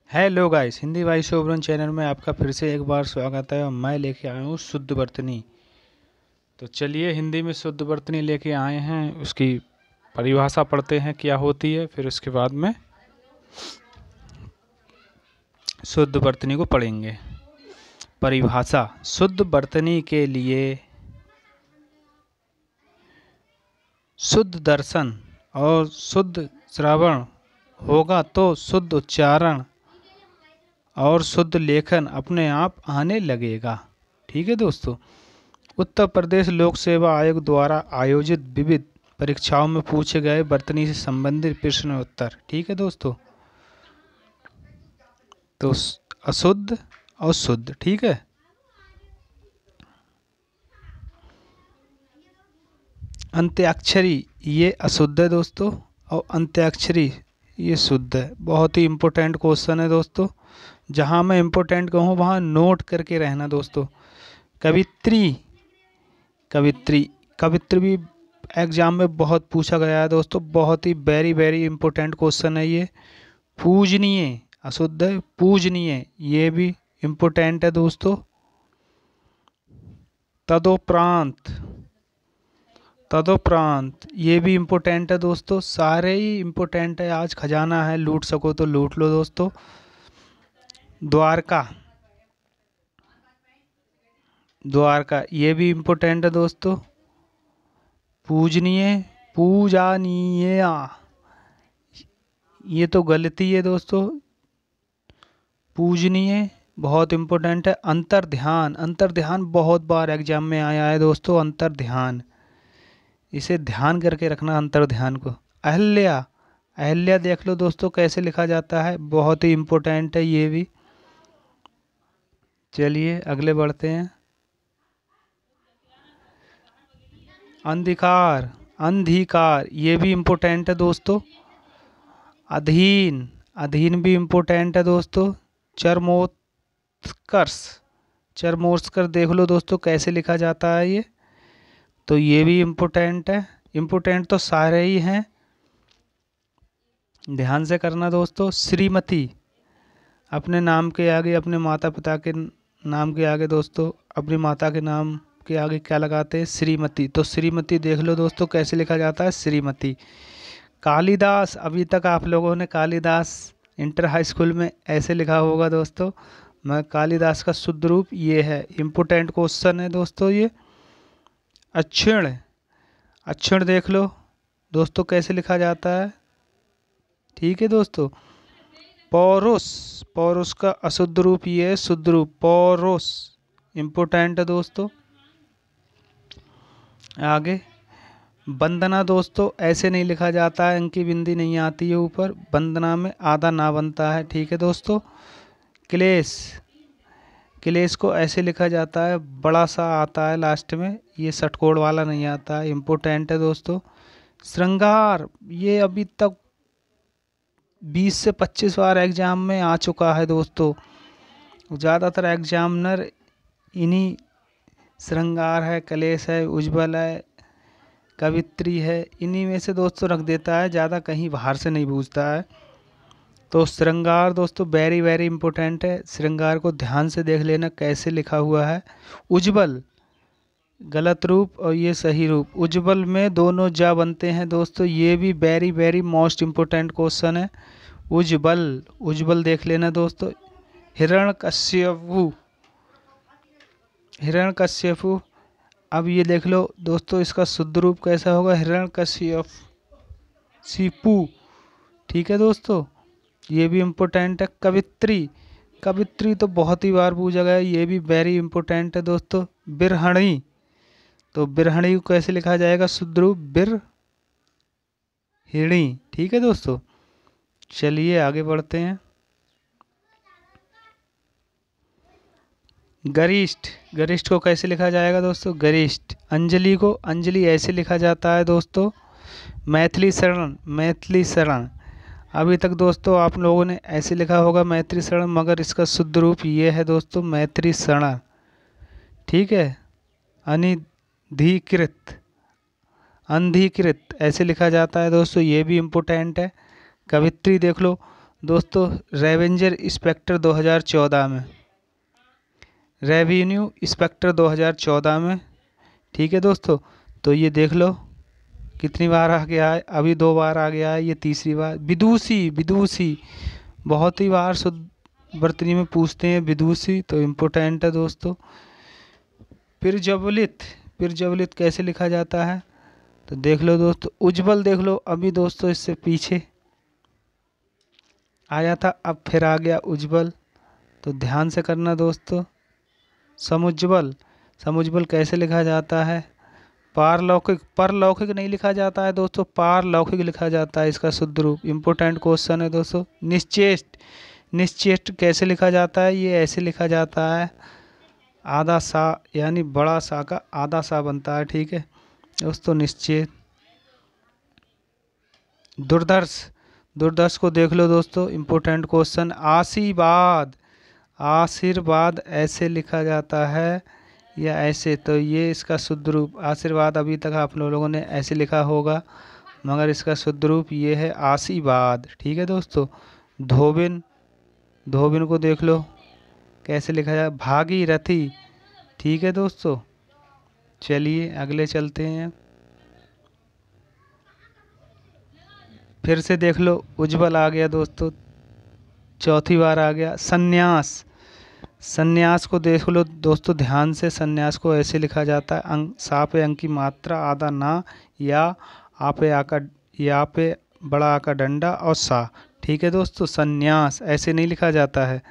Hello guys, Hindi भाई शोभरन channel में आपका फिर से एक बार स्वागत है। और मैं लेके आया हूँ शुद्ध वर्तनी। तो चलिए हिंदी में शुद्ध वर्तनी लेके आए हैं, उसकी परिभाषा पढ़ते हैं क्या होती है, फिर उसके बाद में शुद्ध वर्तनी को पढ़ेंगे। परिभाषा: शुद्ध वर्तनी के लिए शुद्ध दर्शन और शुद्ध श्रवण होगा तो शुद्ध उच्चारण और शुद्ध लेखन अपने आप आने लगेगा। ठीक है दोस्तों। उत्तर प्रदेश लोक सेवा आयोग द्वारा आयोजित विविध परीक्षाओं में पूछे गए वर्तनी से संबंधित प्रश्न उत्तर। ठीक है दोस्तों। तो अशुद्ध और शुद्ध, ठीक है। अंत्याक्षरी ये अशुद्ध है दोस्तों, और अंत्याक्षरी ये शुद्ध है। बहुत ही इम्पोर्टेंट क्वेश्चन है दोस्तों। जहाँ मैं इम्पोर्टेंट कहूँ वहाँ नोट करके रहना दोस्तों। कवित्री कवित्री कवित्री भी एग्जाम में बहुत पूछा गया है दोस्तों। बहुत ही वेरी वेरी इंपॉर्टेंट क्वेश्चन है ये। पूजनीय अशुद्ध है, पूजनीय ये भी इम्पोर्टेंट है दोस्तों। तदोपरांत तदोपरांत ये भी इम्पोर्टेंट है दोस्तों। सारे ही इम्पोर्टेंट है। आज खजाना है, लूट सको तो लूट लो दोस्तों। द्वारका द्वारका ये भी इम्पोर्टेंट है दोस्तों। पूजनीय पूजनीय ये तो गलती है दोस्तों। पूजनीय बहुत इम्पोर्टेंट है। अंतर्ध्यान अंतर्ध्यान बहुत बार एग्जाम में आया है दोस्तों। अंतर्ध्यान इसे ध्यान करके रखना, अंतर्ध्यान को। अहल्या अहल्या देख लो दोस्तों कैसे लिखा जाता है, बहुत ही इम्पोर्टेंट है ये भी। चलिए अगले बढ़ते हैं। अंधिकार अंधिकार ये भी इम्पोर्टेंट है दोस्तों। अधीन अधीन भी इम्पोर्टेंट है दोस्तों। चरमोत्कर्ष चरमोत्कर्ष देख लो दोस्तों कैसे लिखा जाता है ये, तो ये भी इम्पोर्टेंट है। इम्पोर्टेंट तो सारे ही हैं, ध्यान से करना दोस्तों। श्रीमती अपने नाम के आगे, अपने माता पिता के नाम के आगे दोस्तों, अपनी माता के नाम के आगे क्या लगाते हैं? श्रीमती। तो श्रीमती देख लो दोस्तों कैसे लिखा जाता है, श्रीमती। कालिदास, अभी तक आप लोगों ने कालिदास इंटर हाई स्कूल में ऐसे लिखा होगा दोस्तों। मैं कालिदास का शुद्ध रूप ये है। इम्पोर्टेंट क्वेश्चन है दोस्तों ये। अक्षण अक्षण देख लो दोस्तों कैसे लिखा जाता है। ठीक है दोस्तों। पौरुष पौरुष का अशुद्ध रूप ये है, शुद्ध रूप पौरुष इम्पोर्टेंट है दोस्तों। आगे वंदना दोस्तों ऐसे नहीं लिखा जाता है, अंकी बिंदी नहीं आती है ऊपर। वंदना में आधा ना बनता है। ठीक है दोस्तों। क्लेश क्लेश को ऐसे लिखा जाता है, बड़ा सा आता है लास्ट में, ये षटकोण वाला नहीं आता है। इम्पोर्टेंट है दोस्तों। श्रृंगार ये अभी तक 20 से 25 बार एग्जाम में आ चुका है दोस्तों। ज़्यादातर एग्जामिनर इन्हीं श्रृंगार है, कलेश है, उज्ज्वल है, कवित्री है, इन्हीं में से दोस्तों रख देता है, ज़्यादा कहीं बाहर से नहीं पूछता है। तो श्रृंगार दोस्तों वेरी वेरी इंपॉर्टेंट है। श्रृंगार को ध्यान से देख लेना कैसे लिखा हुआ है। उज्ज्वल गलत रूप और ये सही रूप। उज्ज्वल में दोनों जा बनते हैं दोस्तों। ये भी very very most important question है। उज्ज्वल उज्ज्वल देख लेना दोस्तों। हिरण्यकश्यपु हिरण्यकश्यपु अब ये देख लो दोस्तों इसका शुद्ध रूप कैसा होगा, हिरण्यकशिपु। ठीक है दोस्तों। ये भी इम्पोर्टेंट है। कवित्री कवित्री तो बहुत ही बार पूछा गया है, ये भी वेरी इंपॉर्टेंट है दोस्तों। बिरहणी तो बिरहणी को कैसे लिखा जाएगा, शुद्ध रूप बिरहिणी। ठीक है दोस्तों। चलिए आगे बढ़ते हैं। गरिष्ठ गरिष्ठ को कैसे लिखा जाएगा दोस्तों, गरिष्ठ। अंजलि को अंजलि ऐसे लिखा जाता है दोस्तों। मैथिली शरण मैथिली शरण अभी तक दोस्तों आप लोगों ने ऐसे लिखा होगा मैथिली शरण, मगर इसका शुद्ध रूप ये है दोस्तों मैथिली शरण। ठीक है। अनधिकृत अंधिकृत ऐसे लिखा जाता है दोस्तों, ये भी इम्पोर्टेंट है। कवित्री देख लो दोस्तों रेवेंजर इंस्पेक्टर 2014 में, रेवेन्यू इंस्पेक्टर 2014 में। ठीक है दोस्तों, तो ये देख लो कितनी बार आ गया है, अभी 2 बार आ गया है, ये तीसरी बार। विदुषी, विदुषी बहुत ही बार शुद्ध वर्तनी में पूछते हैं विदुषी, तो इम्पोर्टेंट है दोस्तों। प्रज्वलित, प्रज्वलित कैसे लिखा जाता है, तो देख लो दोस्तों। उज्ज्वल देख लो, अभी दोस्तों इससे पीछे आया था, अब फिर आ गया उज्ज्वल, तो ध्यान से करना दोस्तों। समुज्ज्वल, समुज्ज्वल कैसे लिखा जाता है, पारलौकिक, परलौकिक नहीं लिखा जाता है दोस्तों, पारलौकिक लिखा जाता है इसका शुद्ध रूप। इम्पोर्टेंट क्वेश्चन है दोस्तों। निश्चेष्ट, निश्चेष्ट कैसे लिखा जाता है, ये ऐसे लिखा जाता है, आधा सा यानी बड़ा सा का आधा सा बनता है। ठीक है दोस्तों, निश्चेष्ट। दुर्धर्ष, दुर्धर्ष को देख लो दोस्तों, इम्पोर्टेंट क्वेश्चन। आशीर्वाद, आशीर्वाद ऐसे लिखा जाता है या ऐसे, तो ये इसका शुद्ध रूप। आशीर्वाद अभी तक आप लोगों ने ऐसे लिखा होगा, मगर इसका शुद्ध रूप ये है आशीर्वाद। ठीक है दोस्तों। धोबिन, धोबिन को देख लो कैसे लिखा जाए, भागीरथी। ठीक है दोस्तों, चलिए अगले चलते हैं। फिर से देख लो, उज्ज्वल आ गया दोस्तों, चौथी बार आ गया। संन्यास, संन्यास को देख लो दोस्तों ध्यान से। संन्यास को ऐसे लिखा जाता है, अंक सा पे अंक की मात्रा, आधा ना, या आ पे आका, या पे बड़ा आका डंडा और सा। ठीक है दोस्तों, संन्यास ऐसे नहीं लिखा जाता है।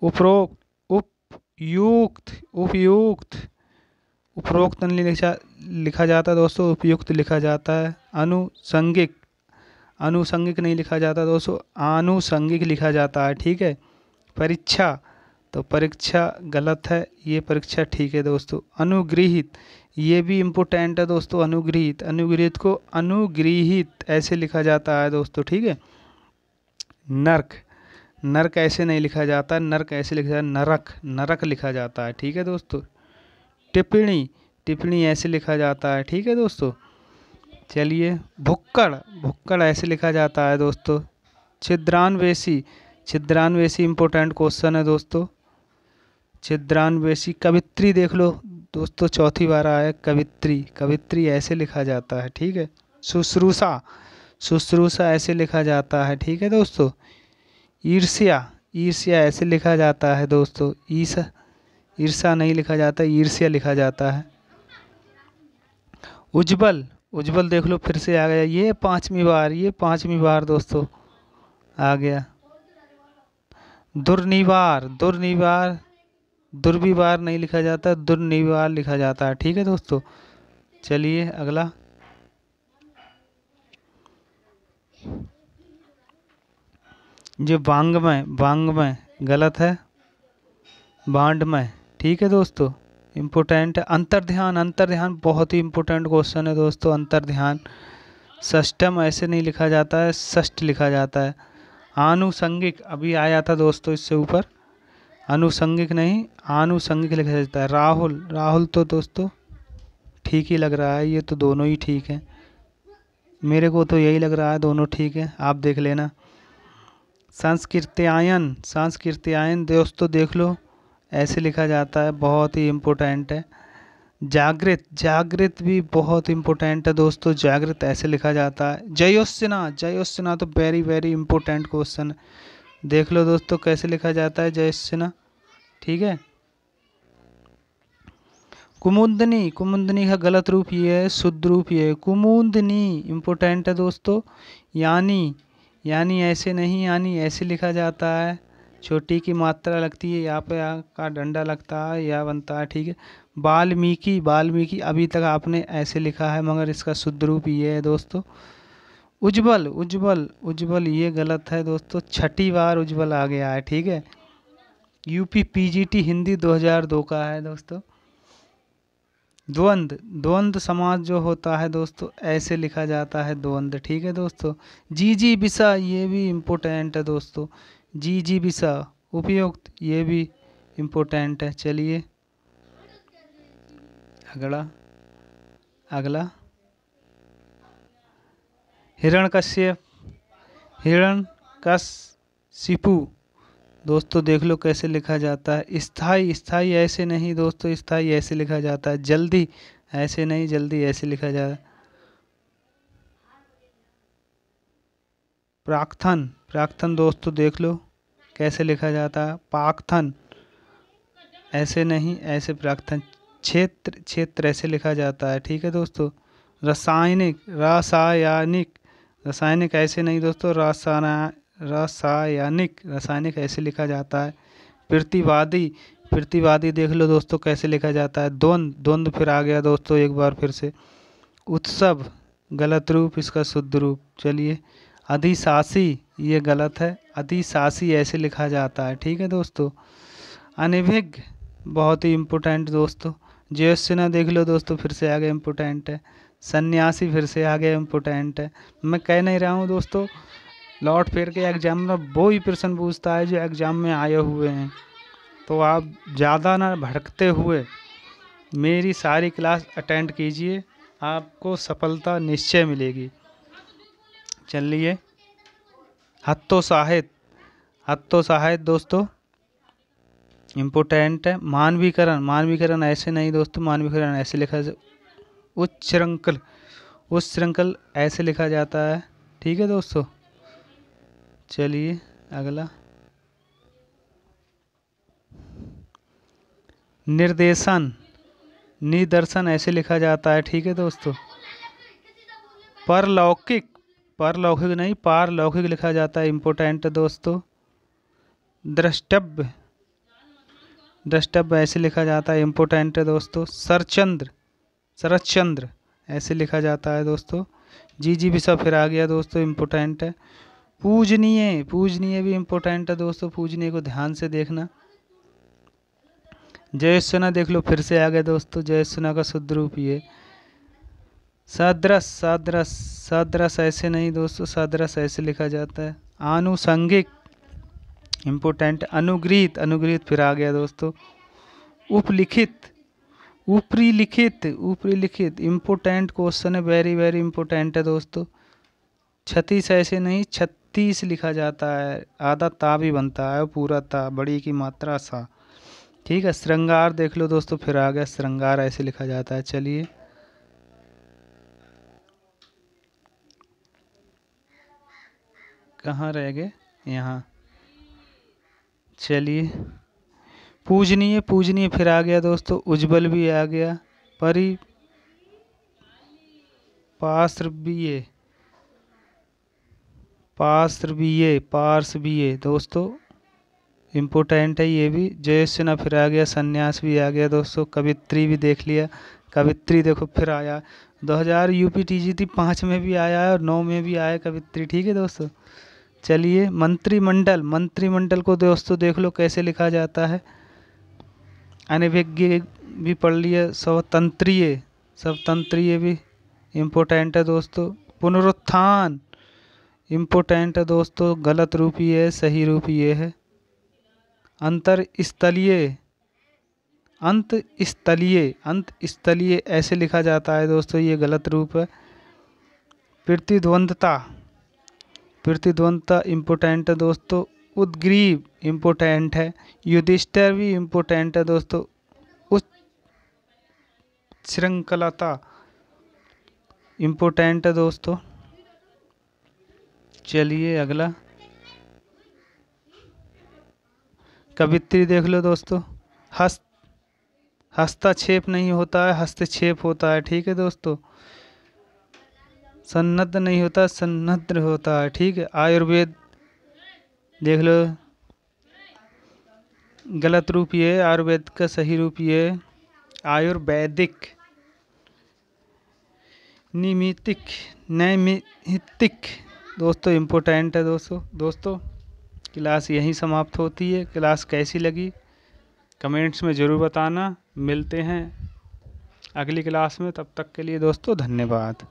उपरोक्त, उपयुक्त, उपयुक्त, उपरोक्त नहीं लिखा जाता दोस्तों, उपयुक्त लिखा जाता है। अनुसंगिक, अनुसंगिक नहीं लिखा जाता दोस्तों, आनुसंगिक लिखा जाता है। ठीक है। परीक्षा, तो परीक्षा गलत है, ये परीक्षा ठीक है दोस्तों। अनुगृहित, ये भी इम्पोर्टेंट है दोस्तों। अनुगृहित, अनुगृहित को अनुगृहित ऐसे लिखा जाता है दोस्तों। ठीक है। नर्क, नर्क ऐसे नहीं लिखा जाता, नर्क ऐसे लिखा जाता है, नरक, नरक लिखा जाता है। ठीक है दोस्तों। टिप्पणी, टिप्पणी ऐसे लिखा जाता है। ठीक है दोस्तों। चलिए, भुक्कड़, भुक्कड़ ऐसे लिखा जाता है दोस्तों। छिद्रान्वेषी, छिद्रान्वेषी इम्पोर्टेंट क्वेश्चन है दोस्तों। छिद्रान्वेषी। कवित्री देख लो दोस्तों, चौथी बार आया कवित्री, कवित्री ऐसे लिखा जाता है। ठीक है। शुश्रूषा, शुश्रूषा ऐसे लिखा जाता है। ठीक है दोस्तों। ईर्ष्या, ईर्ष्या ऐसे लिखा जाता है दोस्तों। ईर्षा, ईर्षा नहीं लिखा जाता, ईर्ष्या लिखा जाता है। उज्ज्वल, उज्ज्वल देख लो फिर से आ गया, ये पांचवी बार, ये पांचवी बार दोस्तों आ गया। दुर्निवार, दुर्निवार, दुर्विवार नहीं लिखा जाता, दुर्निवार लिखा जाता है। ठीक है दोस्तों। चलिए अगला। जो वांग्मय, वांग्मय गलत है, वाङ्मय। ठीक है दोस्तों, इम्पोर्टेंट है। अंतर्ध्यान, अंतर्ध्यान बहुत ही इम्पोर्टेंट क्वेश्चन है दोस्तों। अंतर्ध्यान, षष्टम ऐसे नहीं लिखा जाता है, षष्ठ लिखा जाता है। आनुषंगिक अभी आया था दोस्तों इससे ऊपर, अनुषंगिक नहीं आनुषंगिक लिखा जाता है। राहुल, राहुल तो दोस्तों ठीक ही लग रहा है, ये तो दोनों ही ठीक है, मेरे को तो यही लग रहा है दोनों ठीक है, आप देख लेना। सांस्कृत्यायन, सांस्कृत्यायन दोस्तों देख लो ऐसे लिखा जाता है, बहुत ही इम्पोर्टेंट है। जागृत, जागृत भी बहुत इम्पोर्टेंट है दोस्तों, जागृत ऐसे लिखा जाता है। जयोत्सना, जयोत्सना तो वेरी वेरी इम्पोर्टेंट क्वेश्चन है, देख लो दोस्तों कैसे लिखा जाता है जयोत्सना। ठीक है। कुमुदनी, कुमुदनी का गलत रूप ये है, शुद्ध रूप ये है कुमुदनी, इम्पोर्टेंट है दोस्तों। यानी, यानी ऐसे नहीं, यानी ऐसे लिखा जाता है, छोटी की मात्रा लगती है, यहाँ पे आ का डंडा लगता है, या बनता है। ठीक है। वाल्मीकि, वाल्मीकि अभी तक आपने ऐसे लिखा है, मगर इसका शुद्ध रूप ये है दोस्तों। उज्ज्वल, उज्ज्वल, उज्ज्वल ये गलत है दोस्तों, छठी बार उज्ज्वल आ गया है। ठीक है। यूपी पीजीटी हिंदी 2002 का है दोस्तों। द्वंद्व, द्वंद्व समाज जो होता है दोस्तों ऐसे लिखा जाता है द्वंद्व। ठीक है दोस्तों। जी जी बिसा, ये भी इम्पोर्टेंट है दोस्तों, जी जी बिसा। उपयुक्त, ये भी इम्पोर्टेंट है। चलिए अगला, अगला। हिरण्यकश्यप, हिरण्यकश्यप सिपू दोस्तों देख लो कैसे लिखा जाता है। स्थाई, स्थाई ऐसे नहीं दोस्तों, स्थाई ऐसे लिखा जाता है। जल्दी ऐसे नहीं, जल्दी ऐसे लिखा जाता है। प्राक्थन, प्राक्थन दोस्तों देख लो कैसे लिखा जाता है। पाकथन ऐसे नहीं, ऐसे प्राक्थन। क्षेत्र, क्षेत्र ऐसे लिखा जाता है, ठीक है दोस्तों। रासायनिक, रासायनिक, रासायनिक ऐसे नहीं दोस्तों, रासायनिक, रासायनिक ऐसे लिखा जाता है। प्रतिवादी, प्रतिवादी देख लो दोस्तों कैसे लिखा जाता है। द्वंद, द्वंद फिर आ गया दोस्तों एक बार फिर से। उत्सव गलत रूप, इसका शुद्ध रूप। चलिए, अधिशासी ये गलत है, अधिशासी ऐसे लिखा जाता है, ठीक है दोस्तों। अनभिज्ञ बहुत ही इम्पोर्टेंट दोस्तों। ज्योत्सना देख लो दोस्तों फिर से आगे इम्पोर्टेंट है। सन्यासी फिर से आगे इम्पोर्टेंट है। मैं कह नहीं रहा हूँ दोस्तों, लौट फिर के एग्जाम में वो ही प्रश्न पूछता है जो एग्जाम में आए हुए हैं। तो आप ज़्यादा ना भटकते हुए मेरी सारी क्लास अटेंड कीजिए, आपको सफलता निश्चय मिलेगी। चलिए, हतोत्साहित, हतोत्साहित दोस्तों इम्पोर्टेंट है। मानवीकरण, मानवीकरण ऐसे नहीं दोस्तों, मानवीकरण ऐसे लिखा जाए। उच्छृंखल, उच्छृंखल ऐसे लिखा जाता है, ठीक है दोस्तों। चलिए अगला, निर्देशन, निदर्शन ऐसे लिखा जाता है, ठीक है दोस्तों। परलौकिक, परलौकिक नहीं पारलौकिक लिखा जाता है, इम्पोर्टेंट है दोस्तों। द्रष्टव्य, द्रष्टव्य ऐसे लिखा जाता है, इम्पोर्टेंट है दोस्तों। शरचंद्र, शरच्चंद्र ऐसे लिखा जाता है दोस्तों। जी भी सब फिर आ गया दोस्तों, इम्पोर्टेंट है। पूजनीय, पूजनीय भी इम्पोर्टेंट है दोस्तों, पूजनीय को ध्यान से देखना। जयस्वना देख लो फिर से आ गया दोस्तों, जयस्वना का शुद्ध रूप ये। सदृश, सदृश, सदृश ऐसे नहीं दोस्तों, सदृश ऐसे लिखा जाता है। आनुषंगिक इम्पोर्टेंट। अनुग्रहित, अनुग्रहित फिर आ गया दोस्तों। उपलिखित, ऊपरी लिखित, ऊपरी लिखित इम्पोर्टेंट क्वेश्चन है, वेरी वेरी इम्पोर्टेंट है दोस्तों। 36 ऐसे नहीं, 36 लिखा जाता है, आधा ता भी बनता है, पूरा ता, बड़ी की मात्रा सा, ठीक है। श्रृंगार देख लो दोस्तों फिर आ गया, श्रृंगार ऐसे लिखा जाता है। चलिए, कहाँ रह गए, यहाँ। चलिए, पूजनीय, पूजनीय फिर आ गया दोस्तों, उज्ज्वल भी आ गया। परि पार्श्वीय, पार्श्वीय, पार्श्वीय दोस्तों इम्पोर्टेंट है ये भी। जयस्वना फिर आ गया, संन्यास भी आ गया दोस्तों। कवित्री भी देख लिया, कवित्री देखो फिर आया। 2000 यूपी टीजीटी 5 में भी आया है और 9 में भी आया कवित्री, ठीक है दोस्तों। चलिए, मंत्रिमंडल, मंत्रिमंडल को दोस्तों देख लो कैसे लिखा जाता है। अनभिज्ञ भी पढ़ लिया। स्वतंत्रीय, स्वतंत्रीय भी इम्पोर्टेंट है दोस्तों। पुनरुत्थान इम्पोर्टेंट है दोस्तों, गलत रूप ये है, सही रूप ये है। अंतरस्थलीय, अंतस्थलीय, अंतस्थलीय ऐसे लिखा जाता है दोस्तों, ये गलत रूप है। प्रतिद्वंदता, प्रतिद्वंदता इम्पोर्टेंट है दोस्तों। उद्ग्रीव इम्पोर्टेंट है। युधिष्ठिर भी इम्पोर्टेंट है दोस्तों। उच्छृंखलता इम्पोर्टेंट है दोस्तों। चलिए अगला, कवित्री देख लो दोस्तों। हस्तक्षेप नहीं होता है, हस्तक्षेप होता है, ठीक है दोस्तों। सन्नद्ध नहीं होता, सन्नद्ध होता है, ठीक है। आयुर्वेद देख लो, गलत रूप ये है, आयुर्वेद का सही रूप ये है आयुर्वैदिक। निमित्तिक, नैमित्तिक दोस्तों इम्पोर्टेंट है दोस्तों। क्लास यहीं समाप्त होती है। क्लास कैसी लगी कमेंट्स में ज़रूर बताना। मिलते हैं अगली क्लास में, तब तक के लिए दोस्तों धन्यवाद।